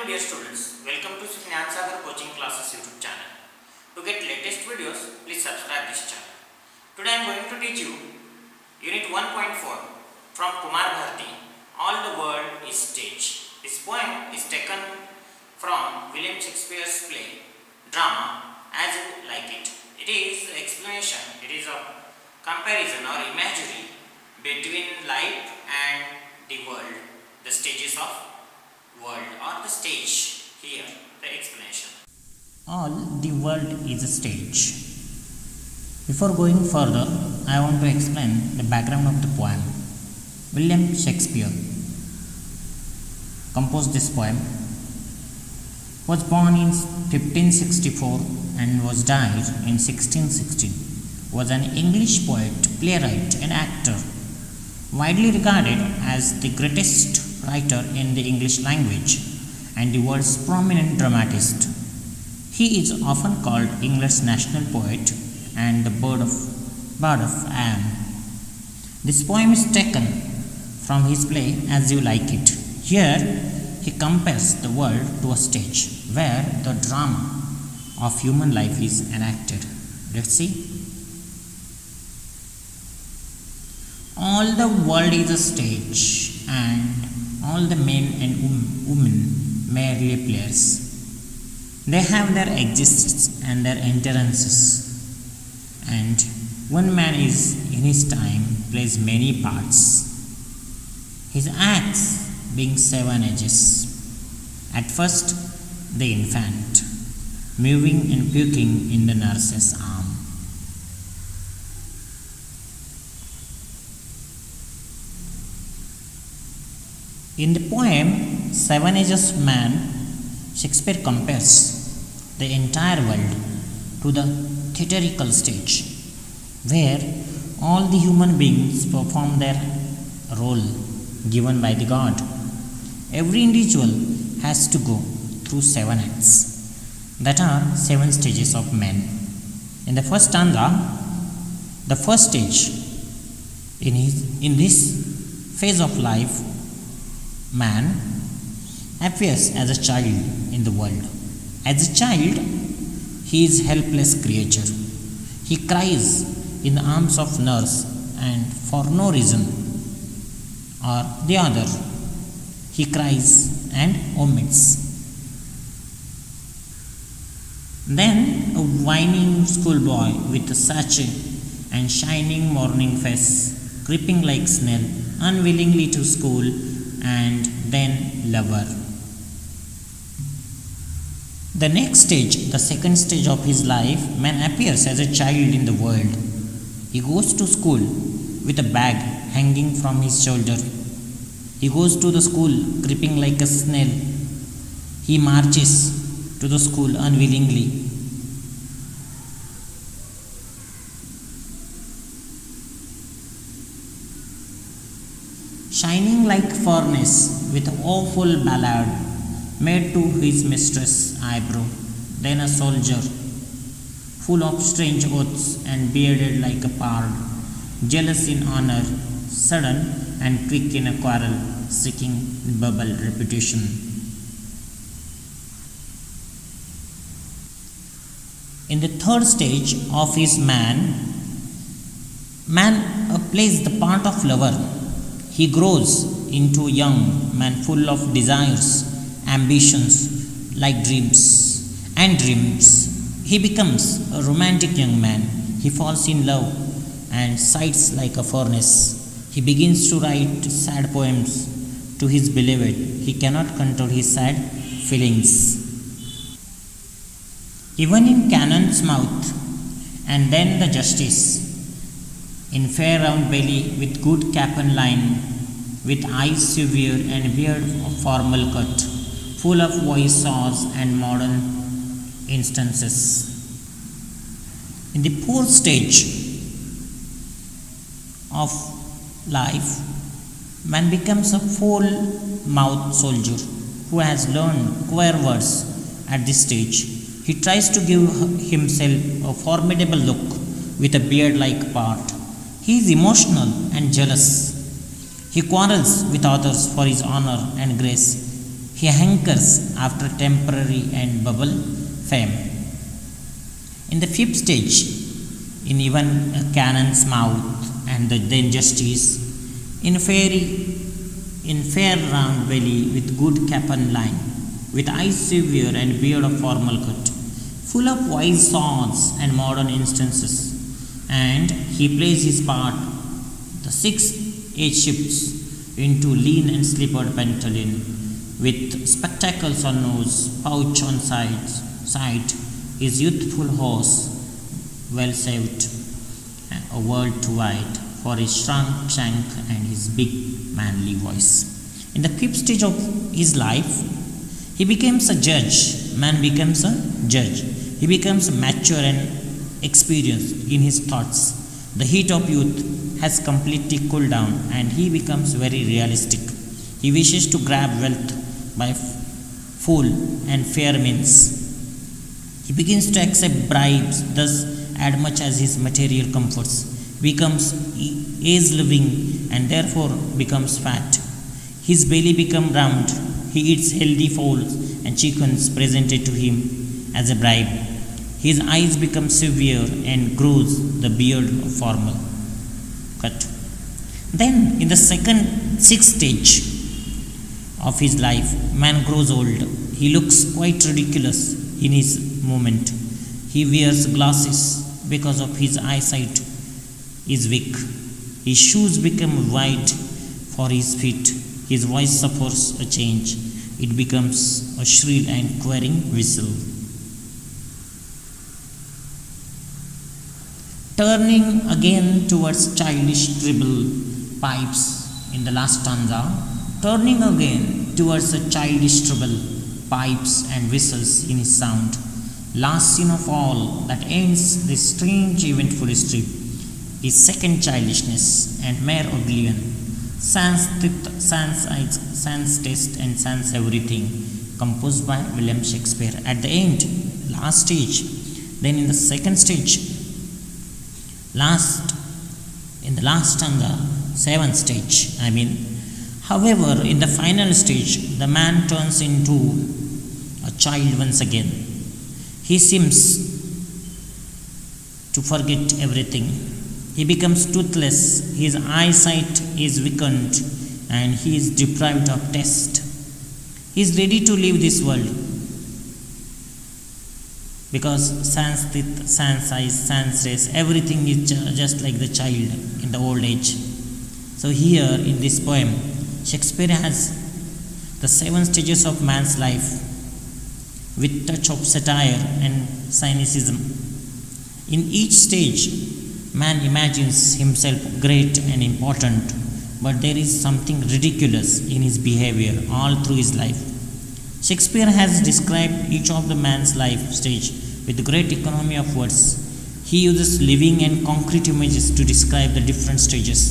Hello dear students, welcome to Sagar Coaching Classes YouTube channel. To get latest videos, please subscribe this channel. Today I am going to teach you Unit 1.4 from Kumar Bharti, All the World is Stage. This poem is taken from William Shakespeare's play, Drama, As You Like It. It is explanation, it is a comparison or imagery between life and the world, the stages of world or the stage. Here the explanation. All the world is a stage. Before going further, I want to explain the background of the poem. William Shakespeare composed this poem. Was born in 1564 and was died in 1616. Was an English poet, playwright and actor, widely regarded as the greatest writer in the English language and the world's prominent dramatist. He is often called England's national poet and the bard of Anne. This poem is taken from his play As You Like It. Here he compares the world to a stage where the drama of human life is enacted. Let's see. All the world is a stage, and all the men and women merely players. They have their existence and their entrances, and one man is in his time plays many parts. His acts being 7 ages. At first, the infant, moving and puking in the nurse's arm. In the poem 7 Ages of Man, Shakespeare compares the entire world to the theatrical stage, where all the human beings perform their role given by the God. Every individual has to go through 7 acts, that are 7 stages of man. In the first stanza, the first stage in this phase of life, man appears as a child in the world. As a child, he is a helpless creature. He cries in the arms of nurse and for no reason or the other. He cries and omits. Then a whining schoolboy with a satchel and shining morning face, creeping like snail, unwillingly to school, and then lover. The next stage, the second stage of his life, man appears as a child in the world. He goes to school with a bag hanging from his shoulder. He goes to the school creeping like a snail. He marches to the school unwillingly. Shining like furnace with awful ballad made to his mistress' eyebrow. Then a soldier, full of strange oaths and bearded like a pard, jealous in honor, sudden and quick in a quarrel, seeking bubble reputation. In the third stage of his man plays the part of lover. He grows into a young man full of desires, ambitions, like dreams. He becomes a romantic young man. He falls in love and sighs like a furnace. He begins to write sad poems to his beloved. He cannot control his sad feelings. Even in cannon's mouth, and then the justice, in fair round belly with good cap and line, with eyes severe and beard of formal cut, full of voice saws and modern instances. In the fourth stage of life, man becomes a full-mouthed soldier who has learned queer words at this stage. He tries to give himself a formidable look with a beard-like part. He is emotional and jealous. He quarrels with others for his honor and grace. He hankers after temporary and bubble fame. In the fifth stage, in even a cannon's mouth and then justice, in fair round belly with good cap and line, with eyes severe and beard of formal cut, full of wise thoughts and modern instances, and he plays his part. The 6 age shifts into lean and slippered pantaloon, with spectacles on nose, pouch on side, his youthful horse well saved, a world too wide for his shrunk shank and his big manly voice. In the fifth stage of his life, he becomes a judge. Man becomes a judge. He becomes mature and experienced in his thoughts. The heat of youth has completely cooled down and he becomes very realistic. He wishes to grab wealth by full and fair means. He begins to accept bribes, thus add much as his material comforts. Becomes is living and therefore becomes fat. His belly becomes round. He eats healthy fowls and chickens presented to him as a bribe. His eyes become severe and grows the beard of formal cut. Then in the sixth stage of his life, man grows old. He looks quite ridiculous in his movement. He wears glasses because of his eyesight is weak. His shoes become wide for his feet. His voice suffers a change. It becomes a shrill and querying whistle. Turning again towards childish treble pipes in the last stanza, turning again towards the childish treble pipes and whistles in his sound. Last scene of all that ends this strange eventful history is second childishness and mere oblivion. Sans taste and sans everything, composed by William Shakespeare. At the end, last stage, then in the second stage, in the last stanza, seventh stage, however, in the final stage, the man turns into a child once again. He seems to forget everything. He becomes toothless, his eyesight is weakened, and he is deprived of taste. He is ready to leave this world because sans teeth, sans eyes, sans race, everything is just like the child in the old age. So here in this poem, Shakespeare has the 7 stages of man's life with touch of satire and cynicism. In each stage, man imagines himself great and important, but there is something ridiculous in his behavior all through his life. Shakespeare has described each of the man's life stage with great economy of words. He uses living and concrete images to describe the different stages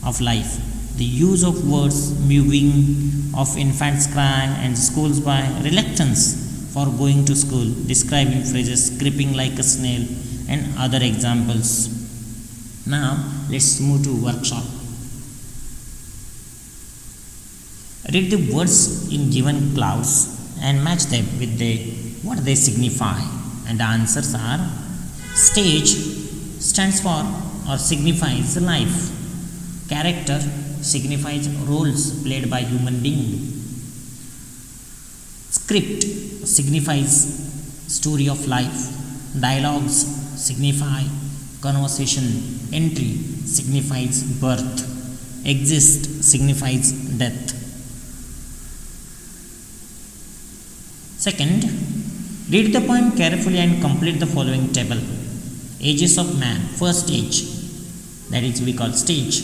of life. The use of words, mewing of infant's cry and schools by reluctance for going to school, describing phrases creeping like a snail and other examples. Now let's move to workshop. Read the words in given clause and match them with what they signify, and the answers are: stage stands for or signifies life. Character signifies roles played by human being. Script signifies story of life. Dialogues signify conversation. Entry signifies birth. Exist signifies death. Second, read the poem carefully and complete the following table. Ages of man. First age, that is we call stage.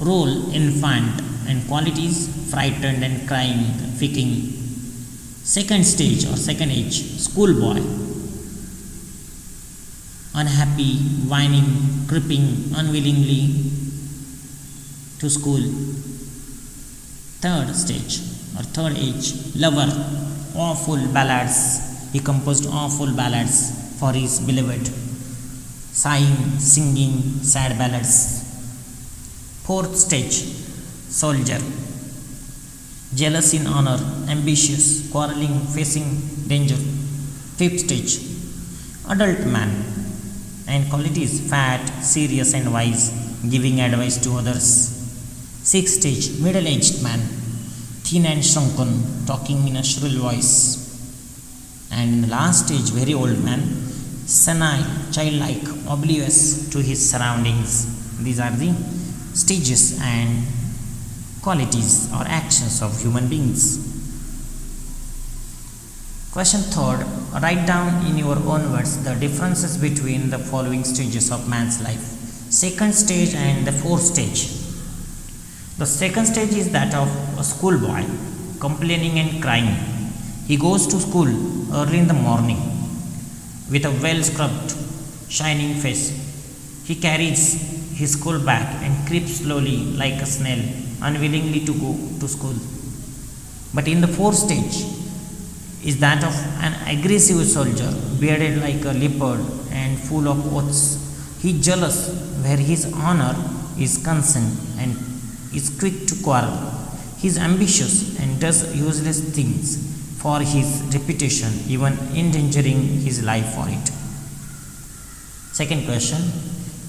Role, infant, and qualities, frightened and crying, faking. Second stage or second age, schoolboy. Unhappy, whining, creeping unwillingly to school. Third stage or third age, lover, awful ballads. He composed awful ballads for his beloved, sighing, singing sad ballads. Fourth stage, soldier. jealous in honor, ambitious, quarreling, facing danger. Fifth stage, adult man, and qualities fat, serious, and wise, giving advice to others. Sixth stage, middle aged man, thin and shrunken, talking in a shrill voice. And in the last stage, very old man, senile, childlike, oblivious to his surroundings. These are the stages and qualities or actions of human beings. Question third, write down in your own words the differences between the following stages of man's life. Second stage and the fourth stage. The second stage is that of a schoolboy, complaining and crying. He goes to school early in the morning with a well scrubbed, shining face. He carries his school bag and creeps slowly like a snail, unwillingly to go to school. But in the fourth stage is that of an aggressive soldier, bearded like a leopard and full of oaths. He is jealous where his honor is concerned and is quick to quarrel. He is ambitious and does useless things for his reputation, even endangering his life for it. Second question,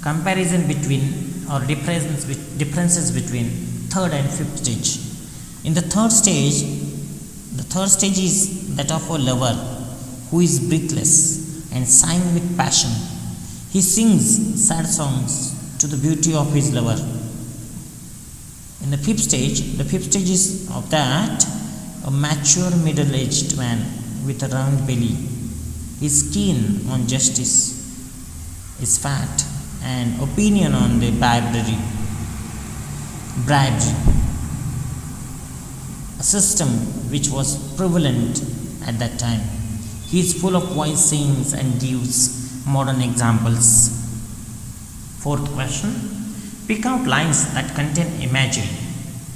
comparison between or differences between third and fifth stage. In the third stage is that of a lover who is breathless and sighing with passion. He sings sad songs to the beauty of his lover. In the fifth stage is of that a mature middle-aged man with a round belly. He is keen on justice, is fat, and opinion on the bribery, a system which was prevalent at that time. He is full of wise sayings and gives modern examples. Fourth question, pick out lines that contain imagery.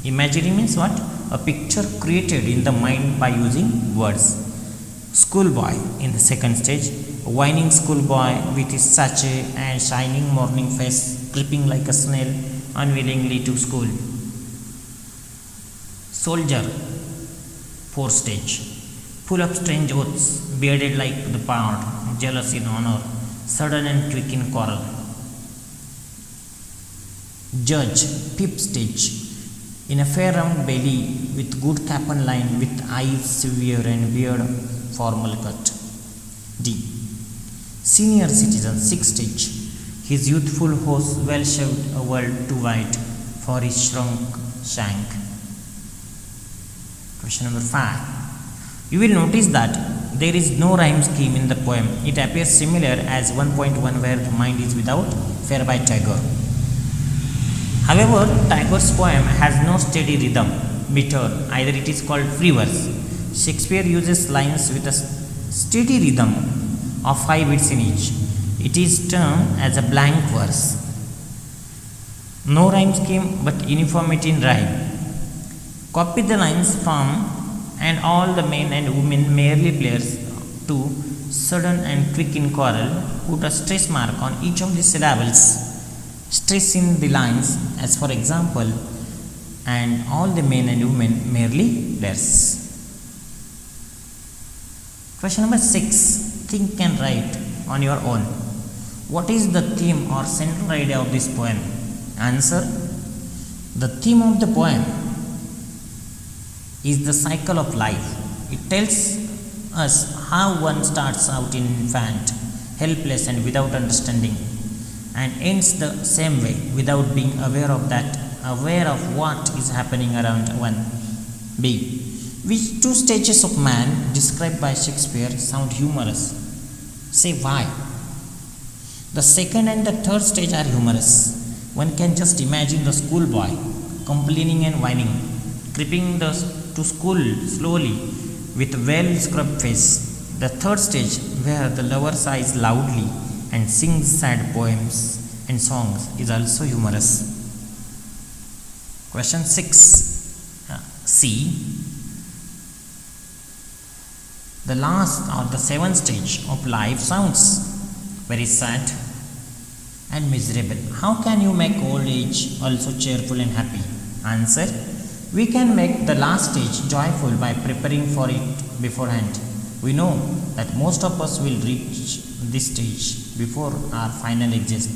Imagery means what? A picture created in the mind by using words. Schoolboy in the second stage, a whining schoolboy with his satchel and shining morning face, creeping like a snail unwillingly to school. Soldier, fourth stage, full of strange oaths, bearded like the pard, jealous in honor, sudden and quick in quarrel. Judge, fifth stage, in a fair round belly with good cap and line, with eyes severe and beard formal cut. D. Senior citizen, sixth stage, his youthful horse well shoved a world too wide for his shrunk shank. Question number 5. You will notice that there is no rhyme scheme in the poem. It appears similar as 1.1 where the mind is without, fair by Tagore. However, Tagore's poem has no steady rhythm, meter, either it is called free verse. Shakespeare uses lines with a steady rhythm of 5 beats in each. It is termed as a blank verse. No rhyme scheme but uniformity in rhyme. Copy the lines from and all the men and women merely players to sudden and quick in quarrel. Put a stress mark on each of the syllables. Stress in the lines, as for example, and all the men and women merely players. Question number 6. Think and write on your own. What is the theme or central idea of this poem? Answer. The theme of the poem is the cycle of life. It tells us how one starts out in infant, helpless and without understanding, and ends the same way without being aware of what is happening around one. B. Which two stages of man described by Shakespeare sound humorous? Say why. The second and the third stage are humorous. One can just imagine the schoolboy complaining and whining, creeping to school slowly with well scrubbed face. The third stage, where the lover sighs loudly and sings sad poems and songs, is also humorous. Question 6. C. The last or the seventh stage of life sounds very sad and miserable. How can you make old age also cheerful and happy? Answer. We can make the last stage joyful by preparing for it beforehand. We know that most of us will reach this stage before our final exit.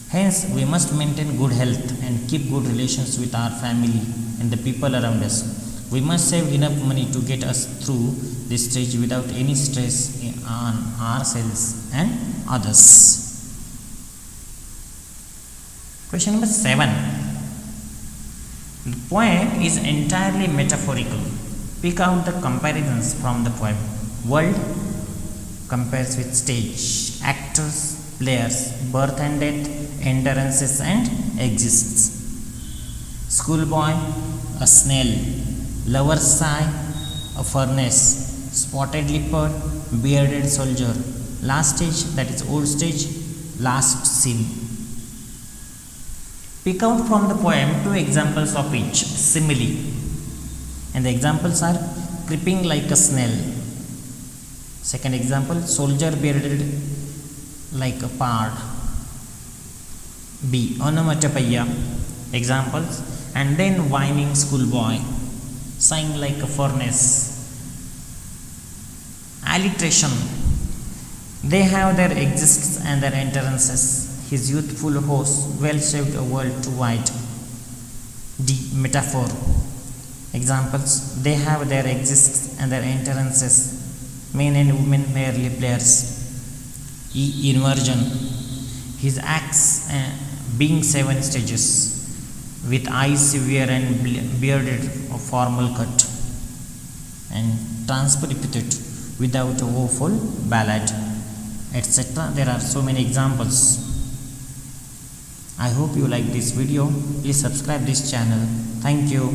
Hence, we must maintain good health and keep good relations with our family and the people around us. We must save enough money to get us through this stage without any stress on ourselves and others. Question number 7. The poem is entirely metaphorical. Pick out the comparisons from the poem. World compares with stage, actors, players, birth and death, endurances and exists. Schoolboy, a snail, lover's sigh, a furnace, spotted leopard, bearded soldier, last stage, that is old stage, last scene. Pick out from the poem 2 examples of each simile, and the examples are creeping like a snail. Second example, soldier bearded like a pard. B. Onomatopoeia examples, and then whining schoolboy, sighing like a furnace. Alliteration. They have their exists and their entrances. His youthful host well shaped a world too wide. D. Metaphor. Examples, they have their exists and their entrances. Men and women merely players. E. Inversion. His acts being 7 stages, with eyes severe and bearded or formal cut, and transperipheted without a woeful ballad, etc. There are so many examples. I hope you like this video. Please subscribe this channel. Thank you.